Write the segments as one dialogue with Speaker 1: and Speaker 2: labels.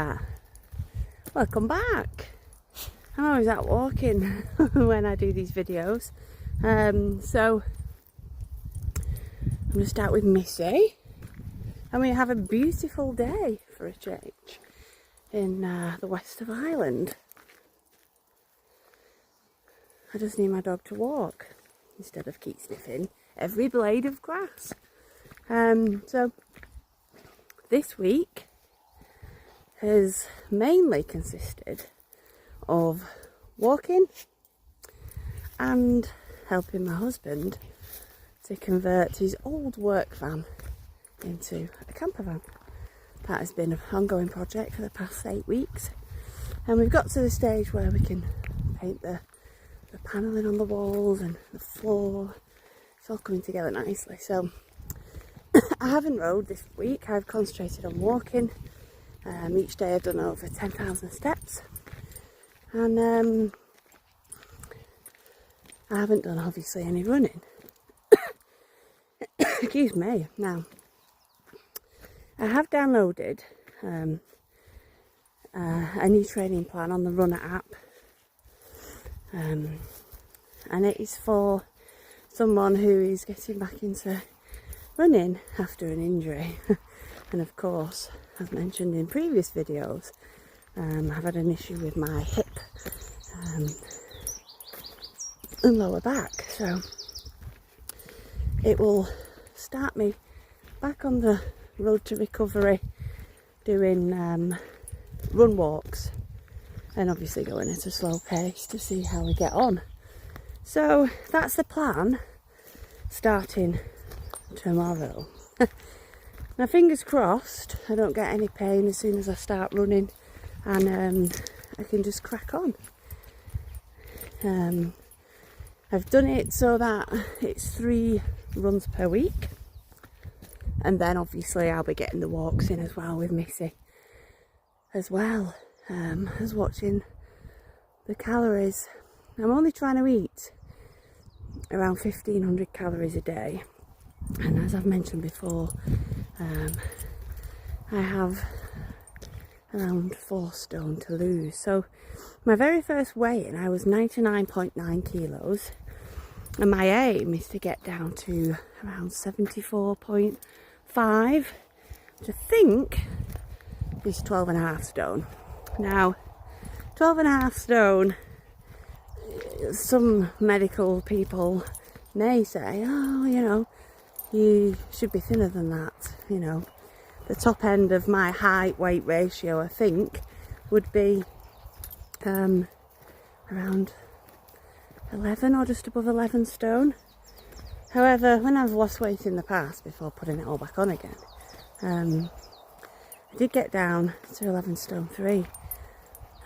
Speaker 1: that? Welcome back. I'm always out walking when I do these videos. So I'm just out with Missy and we have a beautiful day for a change in the west of Ireland. I just need my dog to walk instead of keep sniffing every blade of grass. So this week has mainly consisted of walking and helping my husband to convert his old work van into a camper van. That has been an ongoing project for the past 8 weeks, and we've got to the stage where we can paint the panelling on the walls and the floor. It's all coming together nicely. So I haven't rode this week. I've concentrated on walking. Each day I've done over 10,000 steps, and I haven't done obviously any running. Excuse me. Now I have downloaded a new training plan on the Runner app, and it is for someone who is getting back into running after an injury. And of course, as mentioned in previous videos, I've had an issue with my hip and lower back, so it will start me back on the road to recovery, doing run walks and obviously going at a slow pace to see how we get on. So that's the plan, starting tomorrow. Now fingers crossed I don't get any pain as soon as I start running, and I can just crack on. I've done it so that it's 3 runs per week, and then obviously I'll be getting the walks in as well with Missy, as well as watching the calories. I'm only trying to eat around 1500 calories a day, and as I've mentioned before, I have around 4 stone to lose. So my very first weigh-in I was 99.9 kilos, and my aim is to get down to around 74.5, which I think is 12.5 stone. Now 12.5 stone, some medical people may say, oh, you know, you should be thinner than that. You know, the top end of my height weight ratio, I think, would be around 11 or just above 11 stone. However, when I've lost weight in the past before putting it all back on again, I did get down to 11 stone 3,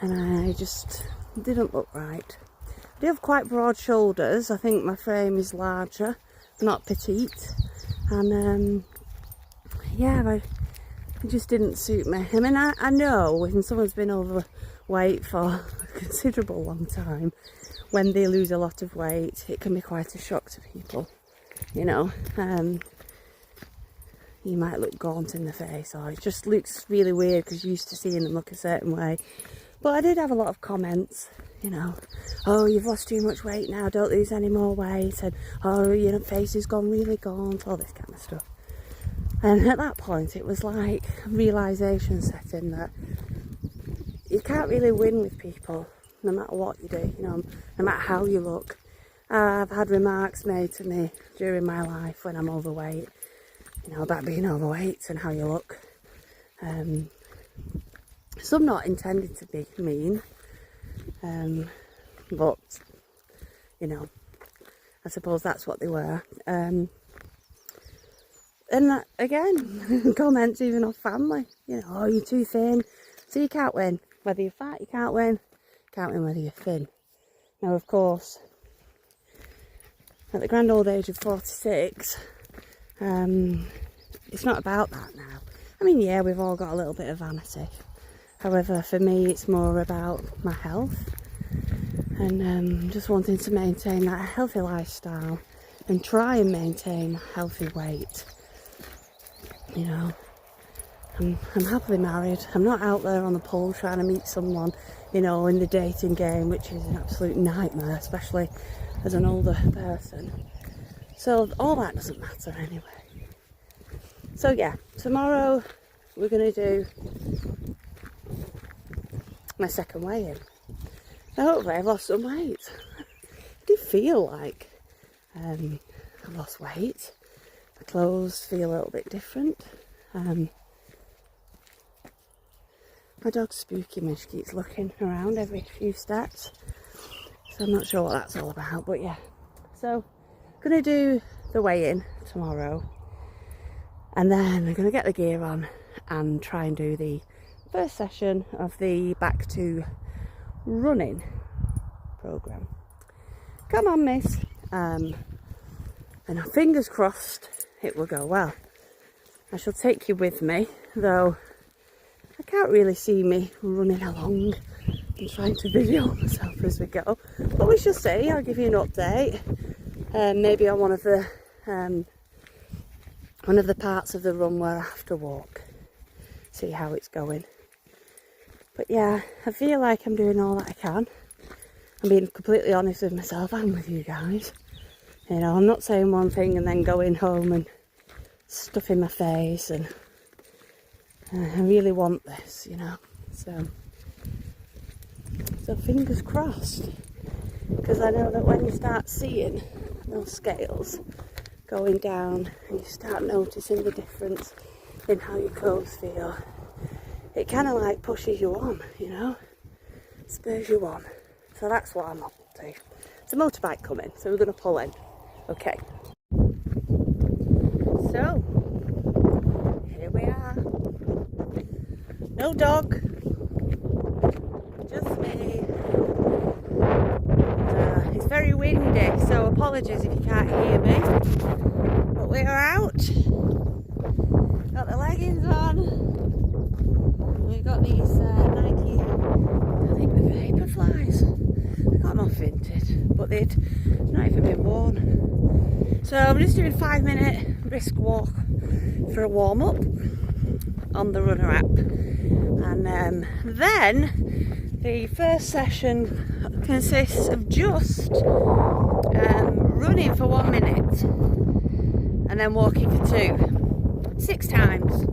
Speaker 1: and I just didn't look right. I do have quite broad shoulders. I think my frame is larger, not petite, and yeah, it just didn't suit me. I mean, I know when someone's been overweight for a considerable long time, when they lose a lot of weight, it can be quite a shock to people. You know, you might look gaunt in the face, or it just looks really weird because you're used to seeing them look a certain way. But I did have a lot of comments, you know, oh, you've lost too much weight now, don't lose any more weight, and oh, your face has gone really gaunt, all this kind of stuff. And at that point it was like a realisation set in that you can't really win with people no matter what you do, you know, no matter how you look. I've had remarks made to me during my life when I'm overweight, you know, about being overweight and how you look. Some not intended to be mean, but, you know, I suppose that's what they were. And that, again, comments even of family, you know, oh, you're too thin, so you can't win. Whether you're fat, you can't win. You can't win whether you're thin. Now, of course, at the grand old age of 46, it's not about that now. I mean, yeah, we've all got a little bit of vanity. However, for me, it's more about my health and just wanting to maintain that healthy lifestyle and try and maintain a healthy weight, you know. I'm happily married. I'm not out there on the pole trying to meet someone, you know, in the dating game, which is an absolute nightmare, especially as an older person. So all that doesn't matter anyway. So yeah, tomorrow we're going to do my second weigh-in. Now hopefully I've lost some weight. I do feel like I've lost weight. My clothes feel a little bit different. My dog's spooky me. She keeps looking around every few steps. So I'm not sure what that's all about, but yeah. So I'm going to do the weigh-in tomorrow. And then I'm going to get the gear on and try and do the first session of the Back to Running programme. Come on, miss. And fingers crossed it will go well. I shall take you with me, though I can't really see me running along and trying to video myself as we go. But we shall see. I'll give you an update. Maybe on one of the parts of the run where I have to walk. See how it's going. But yeah, I feel like I'm doing all that I can. I'm being completely honest with myself and with you guys. You know, I'm not saying one thing and then going home and stuffing my face, and I really want this, you know. So fingers crossed, because I know that when you start seeing those scales going down and you start noticing the difference in how your clothes feel, it kind of like pushes you on, you know, spurs you on. So that's what I'm up to. It's a motorbike coming, so we're going to pull in. Okay. So, here we are. No dog, just me. And, it's very windy, so apologies if you can't hear me. But we're out. Got the leggings on. We've got these Nike, I think they're Vaporflies. I got them off Vinted, but they'd not even been worn. So I'm just doing a 5-minute brisk walk for a warm-up on the Runner app. And then the first session consists of just running for 1 minute and then walking for 2. 6 times.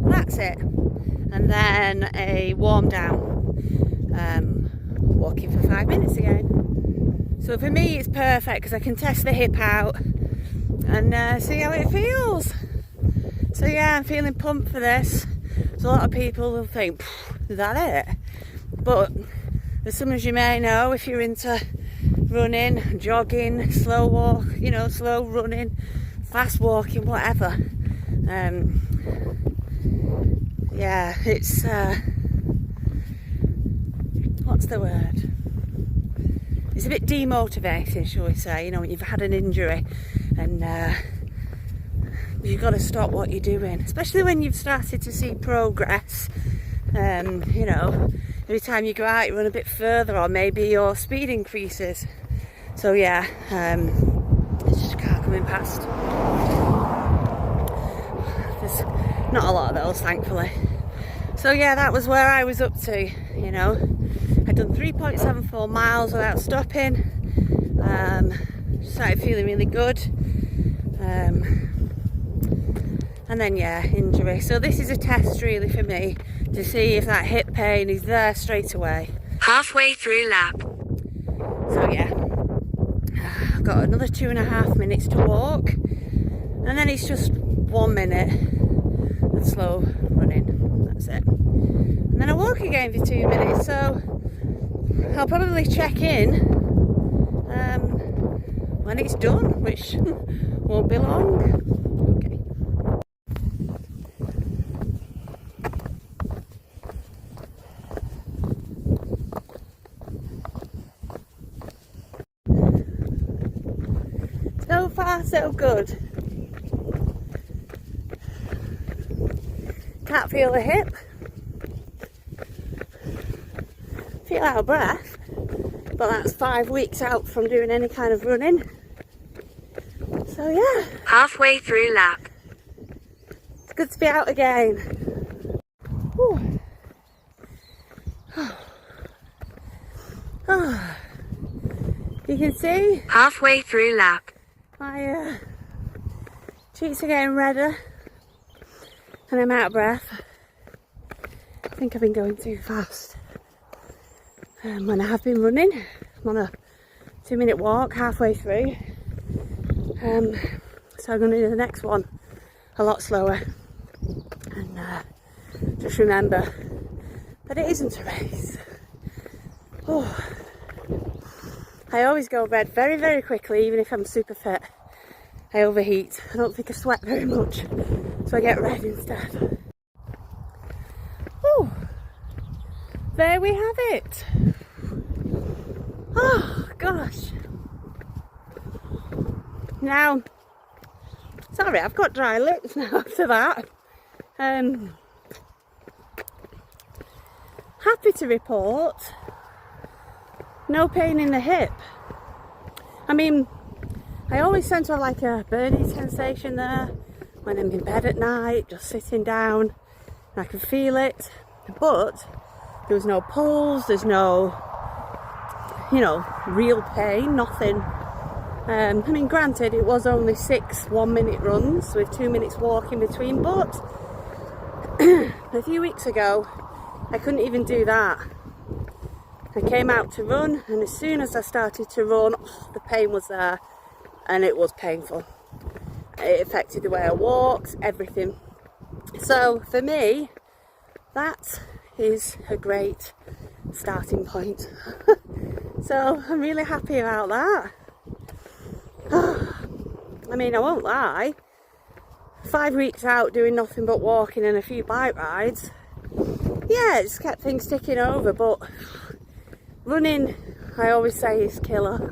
Speaker 1: That's it. And then a warm down, walking for 5 minutes again. So for me it's perfect because I can test the hip out and see how it feels. So yeah, I'm feeling pumped for this. So a lot of people will think, is that it? But as some as you may know, if you're into running, jogging, slow walk, you know, slow running, fast walking, whatever, yeah, it's what's the word? It's a bit demotivating, shall we say, you know, when you've had an injury and you've got to stop what you're doing, especially when you've started to see progress. You know, every time you go out you run a bit further, or maybe your speed increases. So yeah, there's just a car coming past. There's not a lot of those, thankfully. So yeah, that was where I was up to, you know. I'd done 3.74 miles without stopping. Started feeling really good. And then yeah, injury. So this is a test really for me to see if that hip pain is there straight away.
Speaker 2: Halfway through lap.
Speaker 1: So yeah, I've got another 2.5 minutes to walk, and then it's just 1 minute of slow running. That's it. And then I walk again for 2 minutes. So I'll probably check in when it's done, which won't be long. Okay. So far, so good. Can't feel the hip. Feel out of breath, but that's 5 weeks out from doing any kind of running. So yeah.
Speaker 2: Halfway through lap.
Speaker 1: It's good to be out again. Oh, you can see
Speaker 2: Halfway through lap.
Speaker 1: my cheeks are getting redder and I'm out of breath. I think I've been going too fast. When I have been running, I'm on a 2-minute walk halfway through. So I'm going to do the next one a lot slower. And just remember that it isn't a race. Oh. I always go to bed very, very quickly, even if I'm super fit. I overheat. I don't think I sweat very much, so I get red instead. Oh, there we have it. Oh gosh. Now, sorry, I've got dry lips now after that. Happy to report, no pain in the hip. I mean, I always tend to have like a burning sensation there when I'm in bed at night, just sitting down, and I can feel it. But there was no pulse, there's no, you know, real pain, nothing. I mean, granted, it was only 6 1-minute runs with 2 minutes walk in between, but a few weeks ago, I couldn't even do that. I came out to run, and as soon as I started to run, the pain was there, and it was painful. It affected the way I walked, everything. So for me, that is a great starting point. So I'm really happy about that. I mean, I won't lie, 5 weeks out doing nothing but walking and a few bike rides, yeah, it's kept things ticking over, but running, I always say, is killer.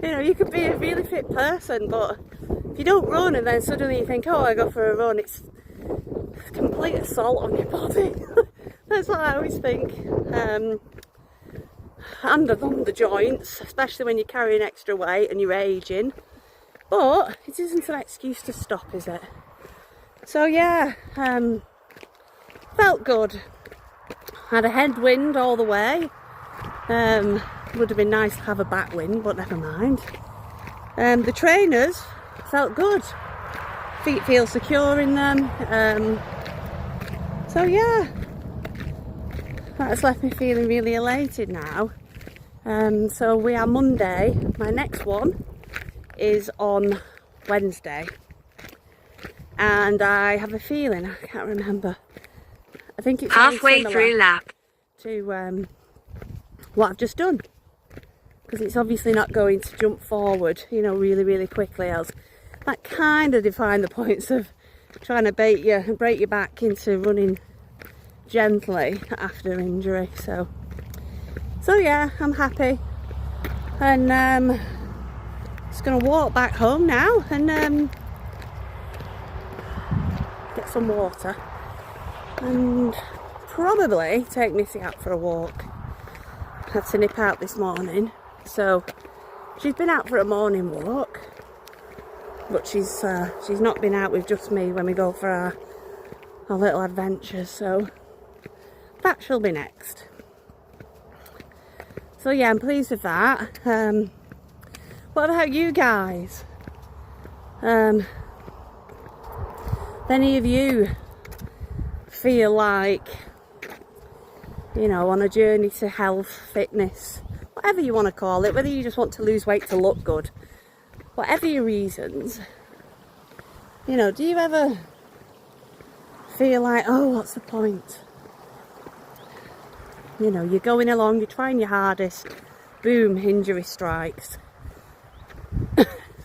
Speaker 1: You know, you could be a really fit person, but if you don't run and then suddenly you think, oh, I go for a run, it's a complete assault on your body. That's what I always think. And on the joints, especially when you're carrying extra weight and you're aging. But it isn't an excuse to stop, is it? So yeah, felt good. Had a headwind all the way. Would have been nice to have a backwind, but never mind. The trainers felt good. Feet feel secure in them. So yeah, that's left me feeling really elated now. So we are Monday. My next one is on Wednesday. And I have a feeling, I can't remember, I think it's
Speaker 2: halfway through lap
Speaker 1: to what I've just done, because it's obviously not going to jump forward, you know, really, really quickly, else that kind of define the points of trying to break your back into running gently after injury. So yeah, I'm happy, and just gonna walk back home now and get some water and probably take Missy out for a walk. I had to nip out this morning, so she's been out for a morning walk, but she's not been out with just me when we go for our little adventures, so that shall be next. So yeah, I'm pleased with that. What about you guys? Any of you feel like, you know, on a journey to health, fitness, whatever you want to call it, whether you just want to lose weight to look good, whatever your reasons, you know, do you ever feel like, oh, what's the point? You know, you're going along, you're trying your hardest, boom, injury strikes.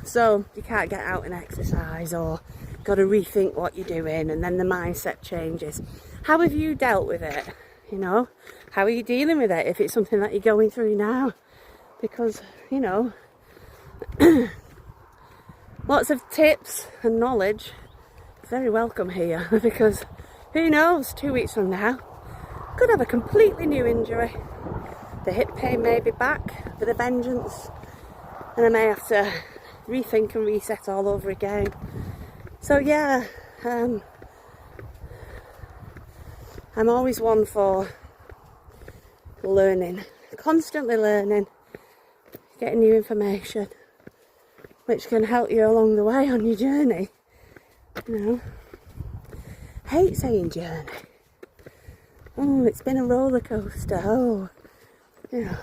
Speaker 1: So you can't get out and exercise, or got to rethink what you're doing, and then the mindset changes. How have you dealt with it? You know, how are you dealing with it if it's something that you're going through now? Because, you know, lots of tips and knowledge very welcome here, because who knows, 2 weeks from now could have a completely new injury. The hip pain may be back with a vengeance, and I may have to rethink and reset all over again. So yeah, I'm always one for learning constantly learning, getting new information, which can help you along the way on your journey. You know, I hate saying journey. Oh, it's been a roller coaster. Oh, you know,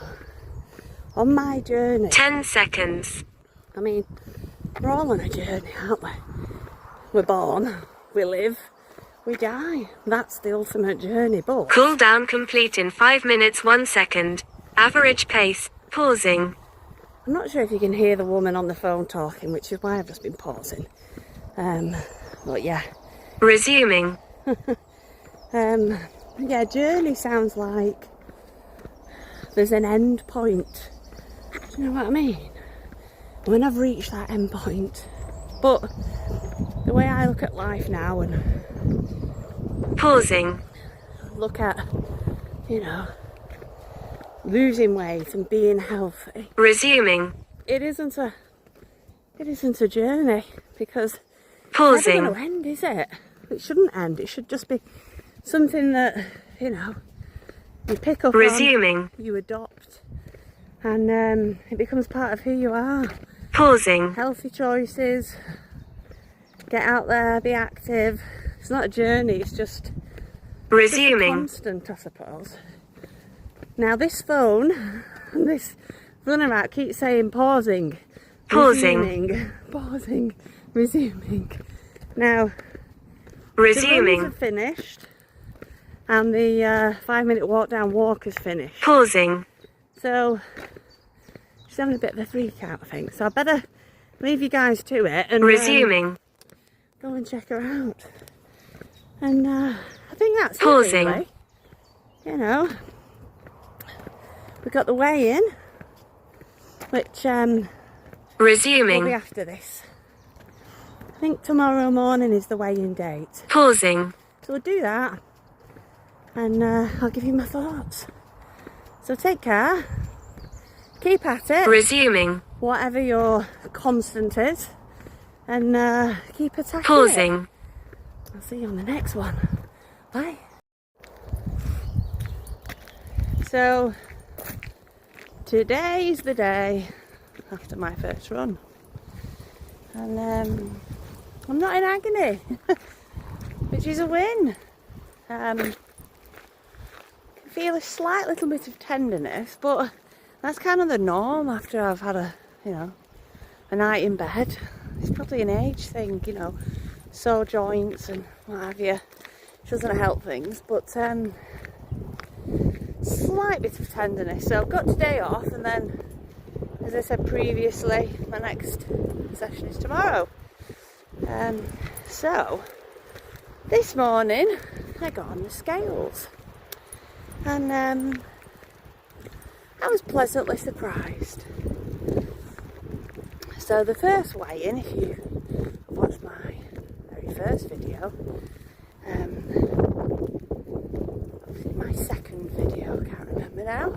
Speaker 1: on my journey.
Speaker 2: 10 seconds.
Speaker 1: I mean, we're all on a journey, aren't we? We're born, we live, we die. That's the ultimate journey, but...
Speaker 2: Cool down complete in 5 minutes 1 second. Average pace. Pausing.
Speaker 1: I'm not sure if you can hear the woman on the phone talking, which is why I've just been pausing. But yeah.
Speaker 2: Resuming.
Speaker 1: Yeah, journey sounds like there's an end point. Do you know what I mean? When I've reached that end point. But the way I look at life now and
Speaker 2: Pausing.
Speaker 1: look at, you know, losing weight and being healthy,
Speaker 2: Resuming.
Speaker 1: it isn't a journey, because it's
Speaker 2: Pausing.
Speaker 1: never going to end, is it? It shouldn't end. It should just be something that, you know, you pick up
Speaker 2: Resuming.
Speaker 1: on, you adopt, and it becomes part of who you are.
Speaker 2: Pausing.
Speaker 1: Healthy choices, get out there, be active. It's not a journey, it's just
Speaker 2: Resuming.
Speaker 1: constant, I suppose. Now this phone, this runabout keeps saying pausing,
Speaker 2: Pausing.
Speaker 1: resuming, pausing, resuming. Now the runs
Speaker 2: Resuming.
Speaker 1: have finished, and the 5-minute walk down walk has finished.
Speaker 2: Pausing.
Speaker 1: So she's having a bit of a freak out, I think. So I better leave you guys to it and
Speaker 2: Resuming.
Speaker 1: go and check her out. And I think that's
Speaker 2: Pausing.
Speaker 1: it, really. You know, we got the weigh-in, which will
Speaker 2: Resuming.
Speaker 1: be after this. I think tomorrow morning is the weigh-in date.
Speaker 2: Pausing.
Speaker 1: So we'll do that, and I'll give you my thoughts. So take care, keep at it,
Speaker 2: Resuming.
Speaker 1: whatever your constant is, and keep attacking it.
Speaker 2: Pausing.
Speaker 1: I'll see you on the next one. Bye. So today's the day after my first run, and I'm not in agony, which is a win. I feel a slight little bit of tenderness, but that's kind of the norm after I've had a night in bed. It's probably an age thing, you know, sore joints and what have you. It doesn't help things, but slight bit of tenderness. So I've got today off, and then, as I said previously, my next session is tomorrow. So this morning I got on the scales, and I was pleasantly surprised. So the first weigh-in, if you watched my very first video, my second video, I can't remember now,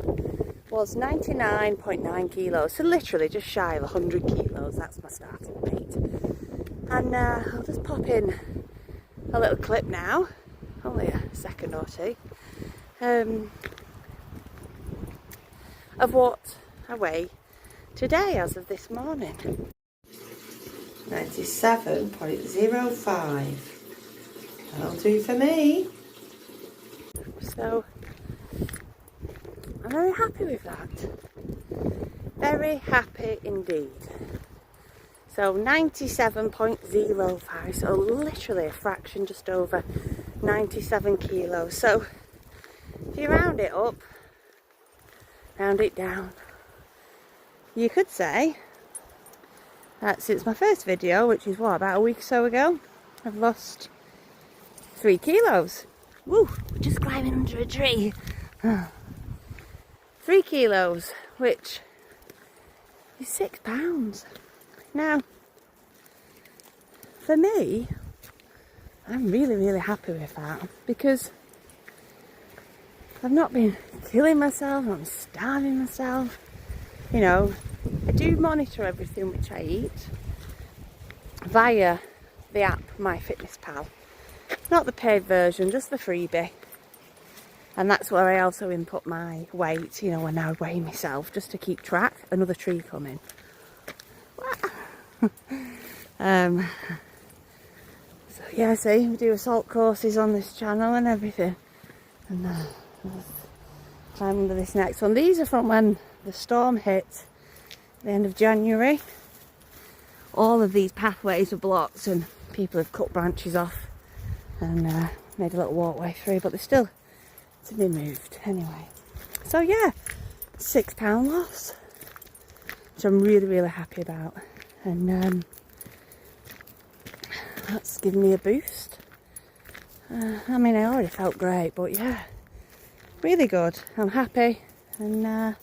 Speaker 1: was 99.9 kilos, so literally just shy of 100 kilos. That's my starting weight. And I'll just pop in a little clip now, only a second or two, of what I weigh today as of this morning. 97.05. That'll do for me. So I'm very happy with that. Very happy indeed. So 97.05, so literally a fraction just over 97 kilos. So if you round it up, round it down, you could say that since my first video, which is what, about a week or so ago, I've lost 3 kilos. Woo, we're just climbing under a tree. 3 kilos, which is 6 pounds. Now, for me, I'm really, really happy with that, because I've not been killing myself, I'm starving myself. You know, I do monitor everything which I eat via the app MyFitnessPal. Not the paid version, just the freebie. And that's where I also input my weight, you know, when I weigh myself, just to keep track. Another tree coming. So yeah, see, we do assault courses on this channel and everything. And climb under this next one. These are from when the storm hit at the end of January. All of these pathways are blocked and people have cut branches off and made a little walkway through, but they're still to be moved anyway. So yeah, £6 loss, which I'm really, really happy about. And that's given me a boost. I mean, I already felt great, but yeah, really good. I'm happy. And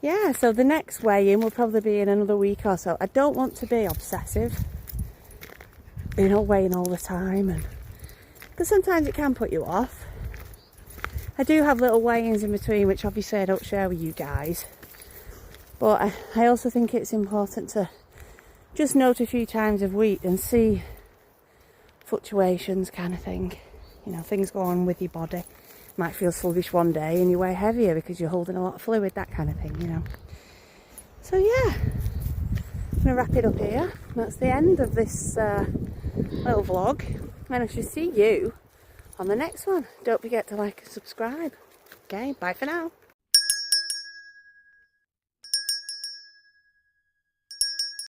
Speaker 1: yeah, so the next weigh-in will probably be in another week or so. I don't want to be obsessive, you know, weighing all the time, and because sometimes it can put you off. I do have little weigh-ins in between, which obviously I don't share with you guys, but I also think it's important to just note a few times a week and see fluctuations, kind of thing. You know, things go on with your body. Might feel sluggish one day and you weigh heavier because you're holding a lot of fluid, that kind of thing, you know. So yeah, I'm gonna wrap it up here. That's the end of this little vlog, and I shall see you on the next one. Don't forget to like and subscribe. Okay, bye for now.